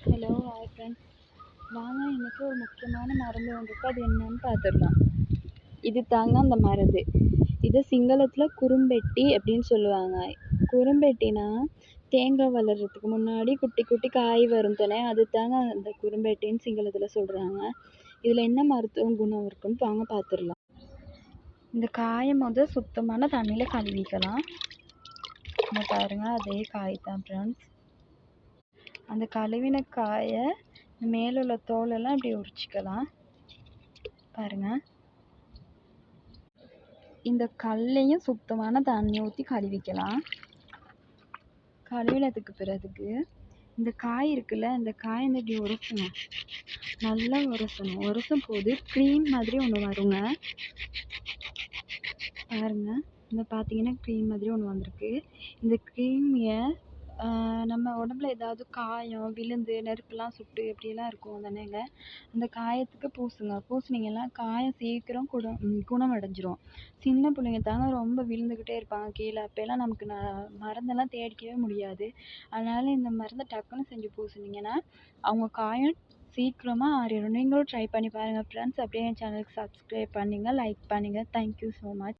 Hello hi friends. வாங்க இன்றைக்கி ஒரு முக்கியமான மருந்து ஒன்று இருக்குது, அது என்னன்னு பார்த்துடலாம். இது தாங்க அந்த மருந்து. இதை சிங்களத்தில் குறும்பெட்டி அப்படின்னு சொல்லுவாங்க. குறும்பெட்டினா தேங்காய் வளர்கிறதுக்கு முன்னாடி குட்டி குட்டி காய் வரும் தானே, அது தாங்க அந்த குறும்பெட்டின்னு சிங்களத்தில் சொல்கிறாங்க. இதில் என்ன மருத்துவ குணம் இருக்குன்னு வாங்க பார்த்துடலாம். இந்த காயை சுத்தமான தண்ணியில் கழுவிக்கலாம். இந்த பாருங்க, அதே காய் தான் ஃப்ரெண்ட்ஸ். அந்த கழுவின காயை மேலே உள்ள தோலெல்லாம் இப்படி உரிச்சிக்கலாம். பாருங்கள், இந்த கல்லையும் சுத்தமான தண்ணி ஊற்றி கழுவிக்கலாம். கழுவினதுக்கு பிறகு இந்த காய் இருக்குல்ல, இந்த காய் இப்படி உரசணும், நல்லா உரசணும். உரசும் போது க்ரீம் மாதிரி ஒன்று வருங்க. பாருங்கள், இந்த பார்த்தீங்கன்னா க்ரீம் மாதிரி ஒன்று வந்திருக்கு. இந்த க்ரீமியை நம்ம உடம்புல ஏதாவது காயம் விழுந்து நெருப்புலாம் சுட்டு இப்படியெல்லாம் இருக்கும் தானேங்க, அந்த காயத்துக்கு பூசுங்க. பூசுனீங்கன்னா காயம் சீக்கிரம் குணமடைஞ்சிரும். சின்ன பிள்ளைங்க தாங்க ரொம்ப விழுந்துக்கிட்டே இருப்பாங்க கீழே. அப்போல்லாம் நமக்கு மருந்தெல்லாம் தேடிக்கவே முடியாது. அதனால் இந்த மருந்தை டக்குன்னு செஞ்சு பூசுனீங்கன்னா அவங்க காயம் சீக்கிரமாக ஆறிடும். நீங்களும் ட்ரை பண்ணி பாருங்கள் ஃப்ரெண்ட்ஸ். அப்படியே என் சேனலுக்கு சப்ஸ்கிரைப் பண்ணுங்கள், லைக் பண்ணுங்கள். Thank you so much.